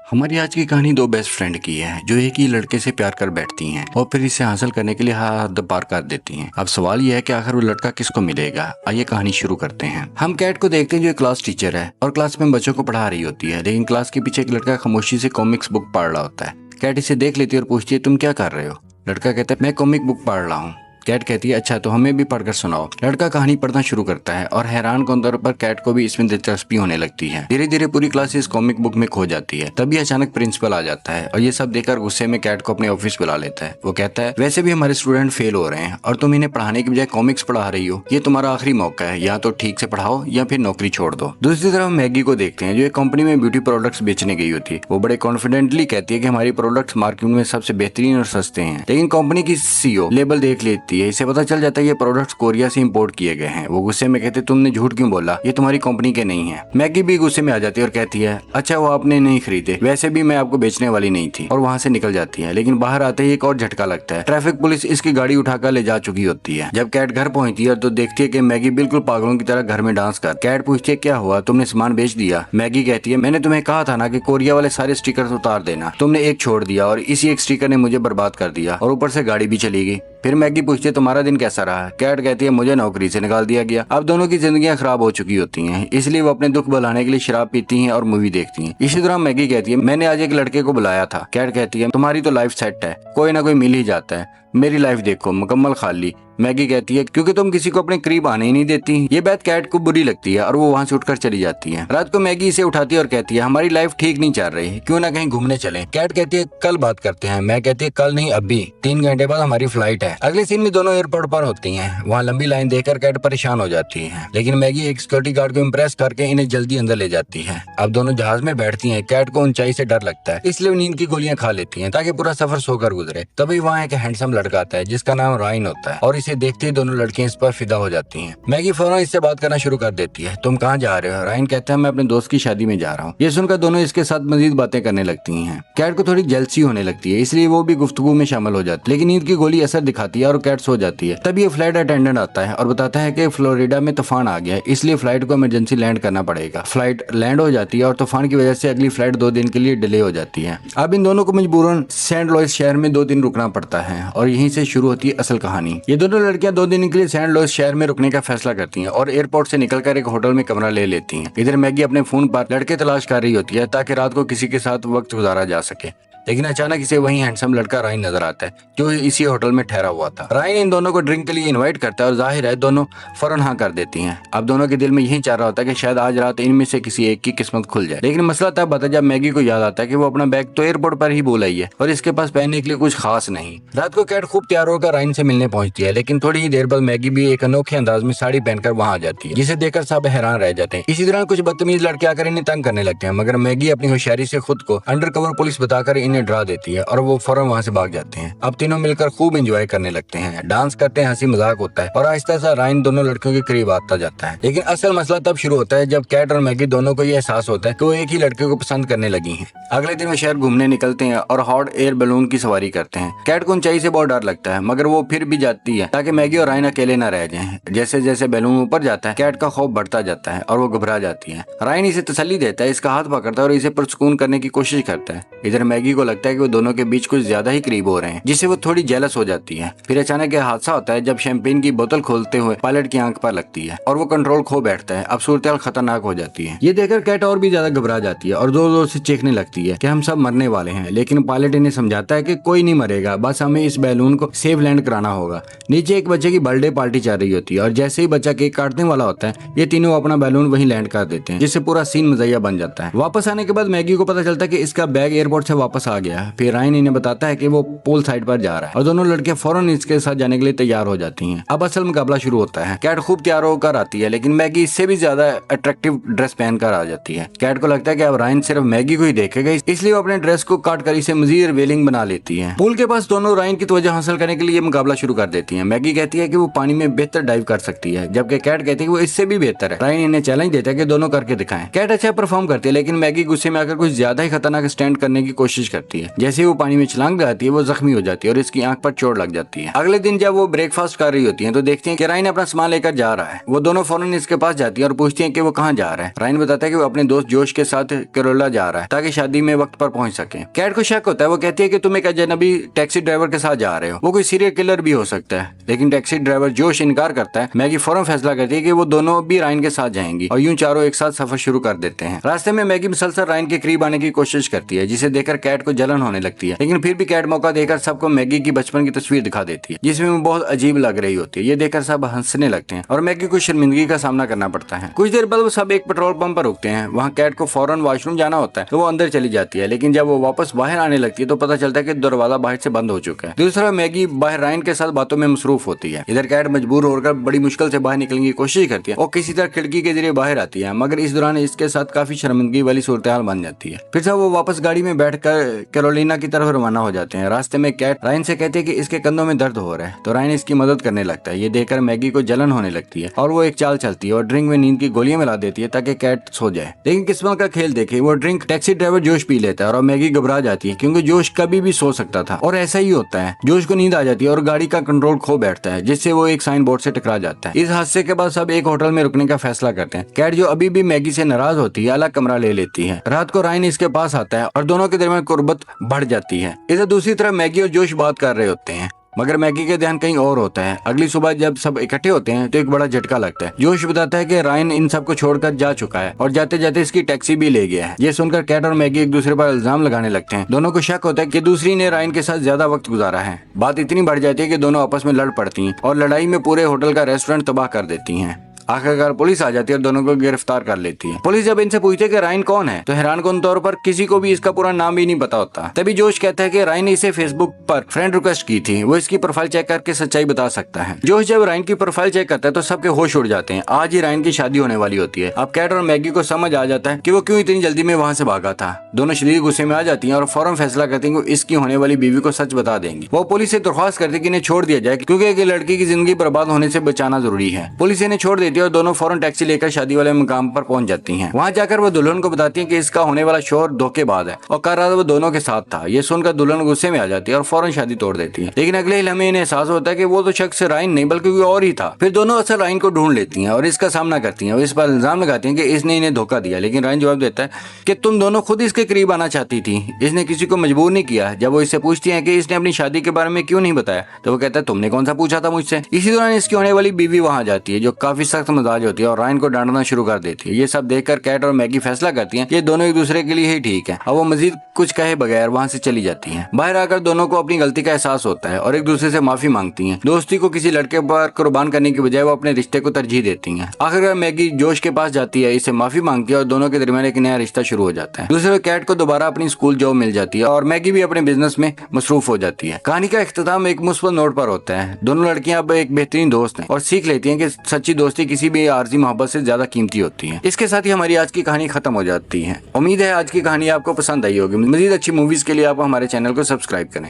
हमारी आज की कहानी दो बेस्ट फ्रेंड की है जो एक ही लड़के से प्यार कर बैठती हैं और फिर इसे हासिल करने के लिए हद पार कर देती हैं। अब सवाल यह है कि आखिर वो लड़का किसको मिलेगा। आइए कहानी शुरू करते हैं। हम कैट को देखते हैं जो एक क्लास टीचर है और क्लास में बच्चों को पढ़ा रही होती है, लेकिन क्लास के पीछे एक लड़का खामोशी से कॉमिक्स बुक पढ़ रहा होता है। कैट इसे देख लेती है और पूछती है, तुम क्या कर रहे हो? लड़का कहता है, मैं कॉमिक बुक पढ़ रहा हूँ। कैट कहती है, अच्छा तो हमें भी पढ़कर सुनाओ। लड़का कहानी पढ़ना शुरू करता है और हैरान कौन तौर पर कैट को भी इसमें दिलचस्पी होने लगती है। धीरे धीरे पूरी क्लास इस कॉमिक बुक में खो जाती है। तभी अचानक प्रिंसिपल आ जाता है और ये सब देखकर गुस्से में कैट को अपने ऑफिस बुला लेता है। वो कहता है, वैसे भी हमारे स्टूडेंट फेल हो रहे हैं और तुम इन्हें पढ़ाने की बजाय कॉमिक्स पढ़ा रही हो। ये तुम्हारा आखिरी मौका है, या तो ठीक से पढ़ाओ या फिर नौकरी छोड़ दो। दूसरी तरफ मैगी को देखते हैं जो एक कंपनी में ब्यूटी प्रोडक्ट्स बेचने गई होती है। वो बड़े कॉन्फिडेंटली कहती है कि हमारी प्रोडक्ट्स मार्केट में सबसे बेहतरीन और सस्ते हैं, लेकिन कंपनी की सीईओ लेबल देख लेती है। इसे पता चल जाता है ये प्रोडक्ट्स कोरिया से इंपोर्ट किए गए हैं। वो गुस्से में कहते, तुमने झूठ क्यों बोला, ये तुम्हारी कंपनी के नहीं है। मैगी भी गुस्से में आ जाती है और कहती है, अच्छा वो आपने नहीं खरीदे, वैसे भी मैं आपको बेचने वाली नहीं थी, और वहाँ से निकल जाती है। लेकिन बाहर आते ही एक और झटका लगता है। ट्रैफिक पुलिस इसकी गाड़ी उठाकर ले जा चुकी होती है। जब कैट घर पहुंचती है तो देखती है कि मैगी बिल्कुल पागलों की तरह घर में डांस कर। कैट पूछती है, क्या हुआ, तुमने सामान बेच दिया? मैगी कहती है, मैंने तुम्हें कहा था ना कि कोरिया वाले सारे स्टिकर्स उतार देना, तुमने एक छोड़ दिया और इसी एक स्टिकर ने मुझे बर्बाद कर दिया और ऊपर से गाड़ी भी चली गई। फिर मैगी पूछती है, तुम्हारा दिन कैसा रहा? कैट कहती है, मुझे नौकरी से निकाल दिया गया। अब दोनों की जिंदगियां खराब हो चुकी होती हैं, इसलिए वो अपने दुख भुलाने के लिए शराब पीती हैं और मूवी देखती हैं। इसी तरह मैगी कहती है, मैंने आज एक लड़के को बुलाया था। कैट कहती है, तुम्हारी तो लाइफ सेट है, कोई ना कोई मिल ही जाता है, मेरी लाइफ देखो मुकम्मल खाली। मैगी कहती है, क्योंकि तुम किसी को अपने करीब आने ही नहीं देती। ये बात कैट को बुरी लगती है और वो वहाँ से उठकर चली जाती है। रात को मैगी इसे उठाती है और कहती है, हमारी लाइफ ठीक नहीं चल रही, क्यों ना कहीं घूमने चलें। कैट कहती है, कल बात करते हैं। मैं कहती है, कल नहीं अभी, 3 घंटे बाद हमारी फ्लाइट है। अगले सीन में दोनों एयरपोर्ट पर होती हैं। वहाँ लंबी लाइन देखकर कैट परेशान हो जाती है, लेकिन मैगी एक सिक्योरिटी गार्ड को इम्प्रेस करके इन्हें जल्दी अंदर ले जाती है। अब दोनों जहाज में बैठती हैं। कैट को ऊंचाई से डर लगता है, इसलिए नींद की गोलियां खा लेती हैं ताकि पूरा सफर सोकर गुजरे। तभी वहाँ एक हैंडसम लड़का आता है जिसका नाम राइन होता है और इसे देखते ही दोनों लड़कियां इस पर फिदा हो जाती हैं। मैगी फौरन इससे बात करना शुरू कर देती है, तुम कहाँ जा रहे हो? राइन कहता है, मैं अपने दोस्त की शादी में जा रहा हूँ। ये सुनकर दोनों इसके साथ मजीद बातें करने लगती हैं। कैट को थोड़ी जेलसी होने लगती है, इसलिए वो भी गुफ्तगू में शामिल हो जाती है, लेकिन नींद की गोली असर दिखाती है और कैट सो जाती है। तभी ये फ्लाइट अटेंडेंट आता है और बताता है कि फ्लोरिडा में तूफान आ गया है, इसलिए फ्लाइट को इमरजेंसी लैंड करना पड़ेगा। फ्लाइट लैंड हो जाती है और तूफान की वजह से अगली फ्लाइट 2 दिन के लिए डिले हो जाती है। अब इन दोनों को मजबूरन सेंट लॉइस शहर में 2 दिन रुकना पड़ता है और यहीं से शुरू होती है असल कहानी। ये दोनों लड़कियां 2 दिन के लिए सेंट लॉइस शहर में रुकने का फैसला करती हैं और एयरपोर्ट से निकलकर एक होटल में कमरा ले लेती हैं। इधर मैगी अपने फोन पर लड़के तलाश कर रही होती है ताकि रात को किसी के साथ वक्त गुजारा जा सके, लेकिन अचानक इसे वही हैंडसम लड़का राइन नजर आता है जो इसी होटल में ठहरा हुआ था। राइन इन दोनों को ड्रिंक के लिए इनवाइट करता है और जाहिर है दोनों फौरन हाँ कर देती हैं। अब दोनों के दिल में यही चाह रहा होता है कि शायद आज रात इनमें से किसी एक की किस्मत खुल जाए, लेकिन मसला तब आता है जब मैगी को याद आता है कि वो अपना बैग तो एयरपोर्ट पर ही भूल आई है और इसके पास पहनने के लिए कुछ खास नहीं। रात को कैट खूब तैयार होकर राइन से मिलने पहुंचती है, लेकिन थोड़ी ही देर बाद मैगी भी एक अनोखे अंदाज में साड़ी पहनकर वहां आ जाती है, जिसे देखकर सब हैरान रह जाते हैं। इसी दौरान कुछ बदतमीज लड़के आकर इन्हें तंग करने लगते हैं, मगर मैगी अपनी होशियारी से खुद को अंडरकवर पुलिस बताकर इन्हें डरा देती है और वो फौरन वहाँ से भाग जाते हैं। अब तीनों मिलकर खूब एंजॉय करने लगते हैं, डांस करते हैं, हंसी मजाक होता है और आहिस्ता आहिस्ता राइन दोनों लड़कियों के करीब आता जाता है। लेकिन असल मसला तब शुरू होता है जब कैट और मैगी दोनों को ये एहसास होता है कि वो एक ही लड़के को पसंद करने लगी हैं। अगले दिन वो शहर घूमने निकलते हैं और हॉट एयर बैलून की सवारी करते हैं। कैट को ऊंचाई से बहुत डर लगता है, मगर वो फिर भी जाती है ताकि मैगी और राइन अकेले न रह जाएं। जैसे जैसे बैलून ऊपर जाता है कैट का खौफ बढ़ता जाता है और वो घबरा जाती है। राइन इसे तसल्ली देता है, इसका हाथ पकड़ता है और इसे पुरसुकून करने की कोशिश करता है। इधर मैगी को लगता है कि वो दोनों के बीच कुछ ज्यादा ही करीब हो रहे हैं, जिससे वो थोड़ी जेलस हो जाती है। फिर अचानक यह हादसा होता है जब शैंपेन की बोतल खोलते हुए पायलट की आंख पर लगती है और वो कंट्रोल खो बैठता है। अब सूरत खतरनाक हो जाती है। ये देखकर कैट और भी ज्यादा घबरा जाती है और जोर जोर से चीखने लगती है कि हम सब मरने वाले हैं, लेकिन पायलट इन्हें समझाता है कि कोई नहीं मरेगा, बस हमें इस बैलून को सेफ लैंड कराना होगा। नीचे एक बच्चे की बर्थडे पार्टी चल रही होती है और जैसे ही बच्चा केक काटने वाला होता है ये तीनों अपना बैलून वहीं लैंड कर देते हैं, जिससे पूरा सीन मज़ाया बन जाता है। वापस आने के बाद मैगी को पता चलता है कि इसका बैग एयरपोर्ट से वापस आ गया है। फिर राइन इन्हें बताता है कि वो पूल साइड पर जा रहा है और दोनों लड़कियां फौरन इसके साथ जाने के लिए तैयार हो जाती हैं। अब असल मुकाबला शुरू होता है। कैट खूब तैयार होकर आती है, लेकिन मैगी इससे भी ज्यादा अट्रैक्टिव ड्रेस पहनकर आ जाती है। कैट को लगता है कि अब राइन सिर्फ मैगी को ही देखेगा, इसलिए वो अपने ड्रेस को काट कर इसे मजीद रिवीलिंग बना लेती है। पूल के पास दोनों राइन की तवज्जो हासिल करने के लिए मुकाबला शुरू कर देती है। मैगी कहती है कि वो पानी में बेहतर डाइव कर सकती है, जबकि कैट कहती है कि वो इससे भी बेहतर है। राइन इन्हें चैलेंज देता है कि दोनों करके दिखाएं। कैट अच्छा परफॉर्म करती है, लेकिन मैगी गुस्से में आकर कुछ ज्यादा ही खतरनाक स्टैंड करने की कोशिश करती करती है। जैसे वो पानी में छलांग लगाती है वो जख्मी हो जाती है और इसकी आंख पर चोट लग जाती है। अगले दिन जब वो ब्रेकफास्ट कर रही होती है तो देखती है कि रायन अपना सामान लेकर जा रहा है। वो दोनों फौरन इसके पास जाती है और पूछती है कि वो कहाँ जा रहा है। रायन बताता है कि वो अपने दोस्त जोश के साथ कैरोला जा रहा है ताकि शादी में वक्त पर पहुंच सके। कैट को शक होता है। वो कहती है कि तुम एक अजनबी टैक्सी ड्राइवर के साथ जा रहे हो, वो कोई सीरियल किलर भी हो सकता है। लेकिन टैक्सी ड्राइवर जोश इनकार करता है। मैगी फौरन फैसला करती है कि वो दोनों भी रायन के साथ जाएंगी और यूं चारों एक साथ सफर शुरू कर देते हैं। रास्ते में मैगी मुसलसल रायन के करीब आने की कोशिश करती है, जिसे देखकर कैट को जलन होने लगती है। लेकिन फिर भी कैट मौका देकर सबको मैगी की बचपन की तस्वीर दिखा देती है, जिसमें वो बहुत अजीब लग रही होती है। ये देखकर सब हंसने लगते हैं और मैगी को शर्मिंदगी का सामना करना पड़ता है। कुछ देर बाद वो सब एक पेट्रोल पंप पर रुकते हैं। वहाँ कैट को फौरन वॉशरूम जाना होता है तो वो अंदर चली जाती है। लेकिन जब वो वापस बाहर आने लगती है तो पता चलता है कि दरवाजा बाहर से बंद हो चुका है। दूसरा मैगी बाहर रायन के साथ बातों में मसरूफ होती है। इधर कैट मजबूर होकर बड़ी मुश्किल से बाहर निकलने की कोशिश करती है और किसी तरह खिड़की के जरिए बाहर आती है, मगर इस दौरान इसके साथ काफी शर्मिंदगी वाली सूरत हाल बन जाती है। फिर से वो वापस गाड़ी में बैठकर कैरोलिना की तरफ रवाना हो जाते हैं। रास्ते में कैट रायन से कहती है कि इसके कंधों में दर्द हो रहा है, तो रायन इसकी मदद करने लगता है। ये देखकर मैगी को जलन होने लगती है और वो एक चाल चलती है और ड्रिंक में नींद की गोलियां मिला देती है ताकि कैट सो जाए। लेकिन किस्मत का खेल देखे वो ड्रिंक टैक्सी ड्राइवर जोश पी लेता है और मैगी घबरा जाती है क्योंकि जोश कभी भी सो सकता था और ऐसा ही होता है। जोश को नींद आ जाती है और गाड़ी का कंट्रोल खो बैठता है, जिससे वो एक साइन बोर्ड से टकरा जाता है। इस हादसे के बाद सब एक होटल में रुकने का फैसला करते हैं। कैट जो अभी भी मैगी से नाराज होती है अलग कमरा ले लेती है। रात को रायन इसके पास आता है और दोनों के दरमियान कुर्बत बढ़ जाती है। इधर दूसरी तरफ मैगी और जोश बात कर रहे होते हैं, मगर मैगी का ध्यान कहीं और होता है। अगली सुबह जब सब इकट्ठे होते हैं तो एक बड़ा झटका लगता है। जोश बताता है कि रायन इन सबको छोड़कर जा चुका है और जाते जाते इसकी टैक्सी भी ले गया है। ये सुनकर कैट और मैगी एक दूसरे पर इल्जाम लगाने लगते हैं। दोनों को शक होता है कि दूसरी ने रायन के साथ ज्यादा वक्त गुजारा है। बात इतनी बढ़ जाती है कि दोनों आपस में लड़ पड़ती हैं और लड़ाई में पूरे होटल का रेस्टोरेंट तबाह कर देती हैं। आखिरकार पुलिस आ जाती है और दोनों को गिरफ्तार कर लेती है। पुलिस जब इनसे पूछती है कि रायन कौन है तो हैरानकुन तौर पर किसी को भी इसका पूरा नाम भी नहीं पता होता। तभी जोश कहता है कि रायन ने इसे फेसबुक पर फ्रेंड रिक्वेस्ट की थी, वो इसकी प्रोफाइल चेक करके सच्चाई बता सकता है। जोश जब रायन की प्रोफाइल चेक करता है तो सबके होश उड़ जाते हैं। आज ही रायन की शादी होने वाली होती है। अब कैट और मैगी को समझ आ जाता है कि वो क्यों इतनी जल्दी में वहाँ से भागा था। दोनों शदीद गुस्से में आ जाती है और फौरन फैसला करती है कि इसकी होने वाली बीवी को सच बता देंगी। वो पुलिस से दरख्वास्त करती है कि इन्हें छोड़ दिया जाए क्योंकि एक लड़की की जिंदगी बर्बाद होने से बचाना जरूरी है। पुलिस इन्हें छोड़ देती है और दोनों फौरन टैक्सी लेकर शादी वाले मुकाम पर पहुंच जाती हैं। वहां जाकर वो दुल्हन को बताती हैं कि इसका होने वाला शौहर धोखेबाज है और कह रहा था वो दोनों के साथ था। ये सुनकर दुल्हन गुस्से में आ जाती है और फौरन शादी तोड़ देती है। लेकिन अगले ही लम्हे इन्हें एहसास होता है कि वो तो शख्स रायन नहीं बल्कि कोई और ही था। फिर दोनों अक्सर रायन को ढूंढ लेती हैं और इसका सामना करती हैं और इस पर इल्जाम लगाती हैं कि इसने इन्हें धोखा दिया। लेकिन रायन जवाब देता है कि तुम दोनों खुद इसके करीब आना चाहती थी, इसने किसी को मजबूर नहीं किया। जब वो इससे पूछती है कि इसने अपनी शादी के बारे में क्यों नहीं बताया तो वो कहता है तुमने कौन सा पूछा था मुझसे। इसी दौरान इसकी होने वाली बीवी वहां जाती है जो काफी सख्त मिजाज होती है और रायन को डांटना शुरू कर देती है। ये सब देखकर कैट और मैगी फैसला करती हैं कि दोनों एक दूसरे के लिए ही ठीक है और वो मजीद कुछ कहे बगैर वहां से चली जाती हैं। बाहर आकर दोनों को अपनी गलती का एहसास होता है और एक दूसरे से माफी मांगती हैं। दोस्ती को किसी लड़के पर कुर्बान करने की बजाय वो अपने रिश्ते को तरजीह देती हैं। आखिरकार मैगी जोश के पास जाती है, इससे माफी मांगती है और दोनों के दरमियान एक नया रिश्ता शुरू हो जाता है। दूसरे कैट को दोबारा अपनी स्कूल जॉब मिल जाती है और मैगी भी अपने बिजनेस में मसरूफ हो जाती है। कहानी का इख्तिताम एक मुस्बत नोट पर होता है। दोनों लड़कियां अब एक बेहतरीन दोस्त हैं और सीख लेती हैं कि सच्ची दोस्ती किसी भी आरजी मोहब्बत से ज्यादा कीमती होती है। इसके साथ ही हमारी आज की कहानी खत्म हो जाती है। उम्मीद है आज की कहानी आपको पसंद आई होगी। मजीद अच्छी मूवीज के लिए आप हमारे चैनल को सब्सक्राइब करें।